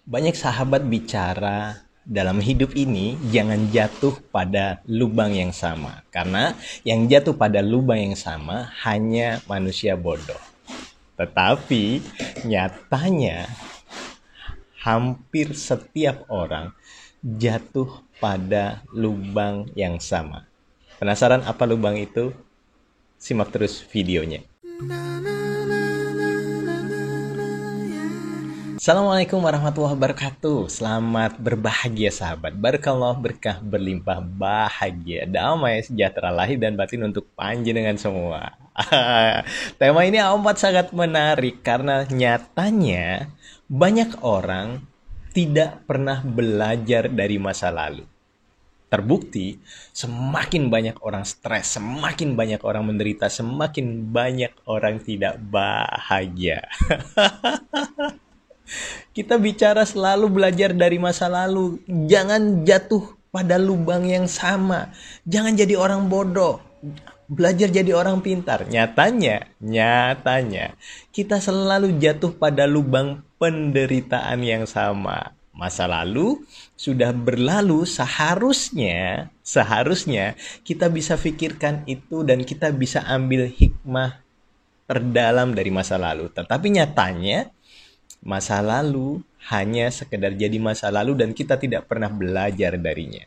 Banyak sahabat bicara dalam hidup ini jangan jatuh pada lubang yang sama. Karena yang jatuh pada lubang yang sama hanya manusia bodoh. Tetapi nyatanya hampir setiap orang jatuh pada lubang yang sama. Penasaran apa lubang itu? Simak terus videonya. Assalamualaikum warahmatullahi wabarakatuh. Selamat berbahagia sahabat. Barakallah, berkah berlimpah, bahagia, damai, sejahtera lahir dan batin untuk panjenengan semua. Tema ini amat sangat menarik karena nyatanya banyak orang tidak pernah belajar dari masa lalu. Terbukti, semakin banyak orang stres, semakin banyak orang menderita, semakin banyak orang tidak bahagia. Kita bicara selalu belajar dari masa lalu. Jangan jatuh pada lubang yang sama. Jangan jadi orang bodoh. Belajar jadi orang pintar. Nyatanya, kita selalu jatuh pada lubang penderitaan yang sama. Masa lalu sudah berlalu, seharusnya kita bisa pikirkan itu dan kita bisa ambil hikmah terdalam dari masa lalu. Tetapi nyatanya masa lalu hanya sekedar jadi masa lalu dan kita tidak pernah belajar darinya.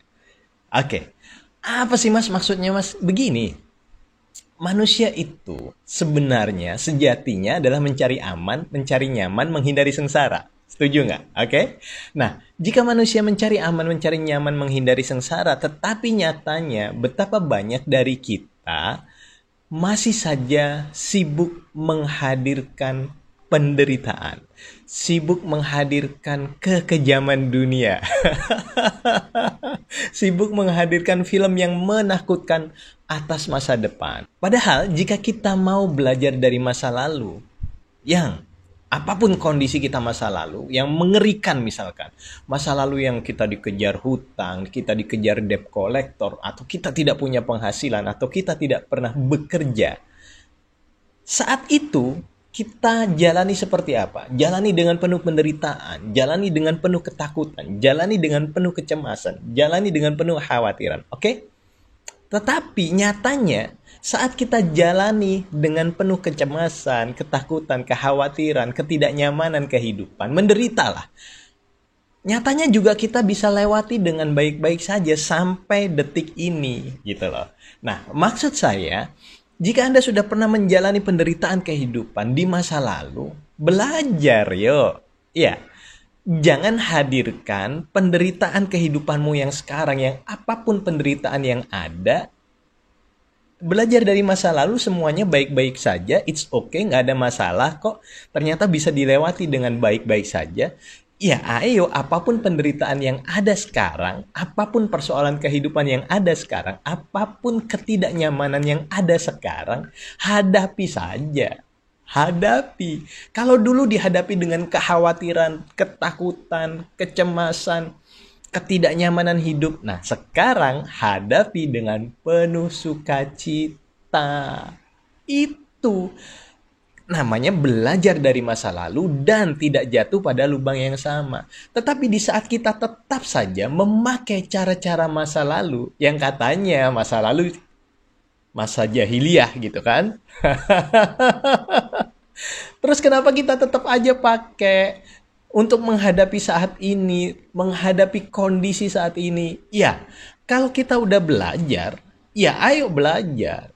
Oke, apa sih mas maksudnya mas? Begini, manusia itu sebenarnya sejatinya adalah mencari aman, mencari nyaman, menghindari sengsara. Setuju nggak? Oke. Nah, jika manusia mencari aman, mencari nyaman, menghindari sengsara, tetapi nyatanya betapa banyak dari kita masih saja sibuk menghadirkan penderitaan, sibuk menghadirkan kekejaman dunia, sibuk menghadirkan film yang menakutkan atas masa depan. Padahal jika kita mau belajar dari masa lalu, yang apapun kondisi kita masa lalu, yang mengerikan misalkan, masa lalu yang kita dikejar hutang, kita dikejar debt collector, atau kita tidak punya penghasilan, atau kita tidak pernah bekerja, saat itu kita jalani seperti apa? Jalani dengan penuh penderitaan, jalani dengan penuh ketakutan, jalani dengan penuh kecemasan, jalani dengan penuh khawatiran. Oke? Tetapi nyatanya saat kita jalani dengan penuh kecemasan, ketakutan, kekhawatiran, ketidaknyamanan kehidupan, menderitalah. Nyatanya juga kita bisa lewati dengan baik-baik saja sampai detik ini, gitu loh. Nah, maksud saya, jika Anda sudah pernah menjalani penderitaan kehidupan di masa lalu, belajar yuk. Ya, jangan hadirkan penderitaan kehidupanmu yang sekarang, yang apapun penderitaan yang ada. Belajar dari masa lalu semuanya baik-baik saja, it's okay, nggak ada masalah kok. Ternyata bisa dilewati dengan baik-baik saja. Ya ayo, apapun penderitaan yang ada sekarang, apapun persoalan kehidupan yang ada sekarang, apapun ketidaknyamanan yang ada sekarang, hadapi saja. Hadapi. Kalau dulu dihadapi dengan kekhawatiran, ketakutan, kecemasan, ketidaknyamanan hidup, nah sekarang hadapi dengan penuh sukacita. Itu namanya belajar dari masa lalu dan tidak jatuh pada lubang yang sama. Tetapi di saat kita tetap saja memakai cara-cara masa lalu, yang katanya masa lalu masa jahiliyah gitu kan. Terus kenapa kita tetap aja pakai untuk menghadapi saat ini, menghadapi kondisi saat ini? Ya, kalau kita udah belajar, ya ayo belajar.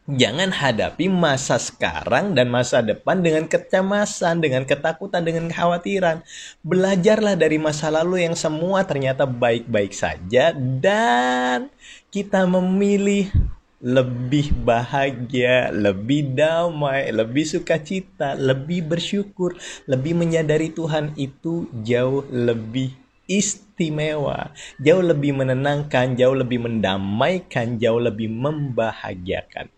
Jangan hadapi masa sekarang dan masa depan dengan kecemasan, dengan ketakutan, dengan kekhawatiran. Belajarlah dari masa lalu yang semua ternyata baik-baik saja dan kita memilih lebih bahagia, lebih damai, lebih sukacita, lebih bersyukur, lebih menyadari Tuhan itu jauh lebih istimewa, jauh lebih menenangkan, jauh lebih mendamaikan, jauh lebih membahagiakan.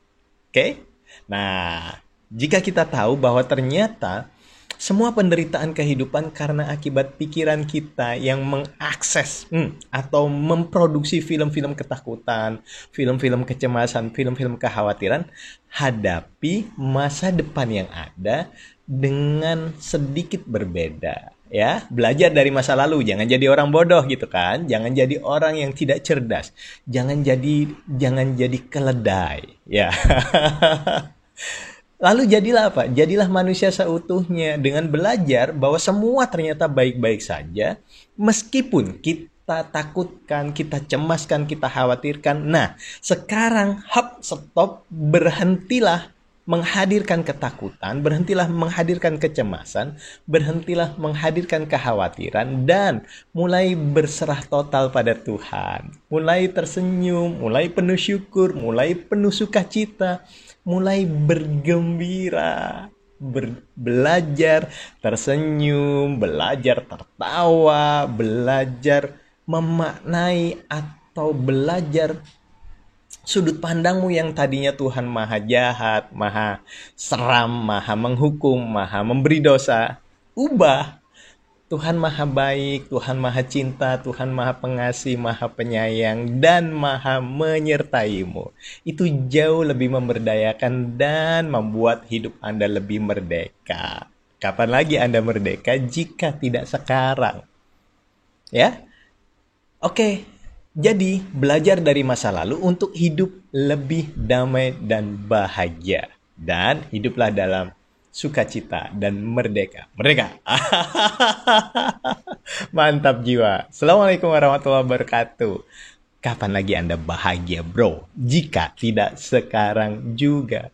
Oke? Nah, jika kita tahu bahwa ternyata semua penderitaan kehidupan karena akibat pikiran kita yang mengakses atau memproduksi film-film ketakutan, film-film kecemasan, film-film kekhawatiran, hadapi masa depan yang ada dengan sedikit berbeda. Ya, belajar dari masa lalu, jangan jadi orang bodoh gitu kan, jangan jadi orang yang tidak cerdas, jangan jadi keledai, ya. Lalu jadilah apa? Jadilah manusia seutuhnya dengan belajar bahwa semua ternyata baik-baik saja, meskipun kita takutkan, kita cemaskan, kita khawatirkan. Nah, sekarang stop, berhentilah menghadirkan ketakutan, berhentilah menghadirkan kecemasan, berhentilah menghadirkan kekhawatiran, dan mulai berserah total pada Tuhan. Mulai tersenyum, mulai penuh syukur, mulai penuh sukacita, mulai bergembira, belajar tersenyum, belajar tertawa, belajar memaknai atau belajar sudut pandangmu yang tadinya Tuhan maha jahat, maha seram, maha menghukum, maha memberi dosa. Ubah. Tuhan maha baik, Tuhan maha cinta, Tuhan maha pengasih, maha penyayang, dan maha menyertaimu. Itu jauh lebih memberdayakan dan membuat hidup Anda lebih merdeka. Kapan lagi Anda merdeka jika tidak sekarang? Ya? Oke, jadi belajar dari masa lalu untuk hidup lebih damai dan bahagia. Dan hiduplah dalam sukacita dan merdeka. Merdeka. Mantap jiwa. Assalamualaikum warahmatullahi wabarakatuh. Kapan lagi Anda bahagia, bro? Jika tidak sekarang juga.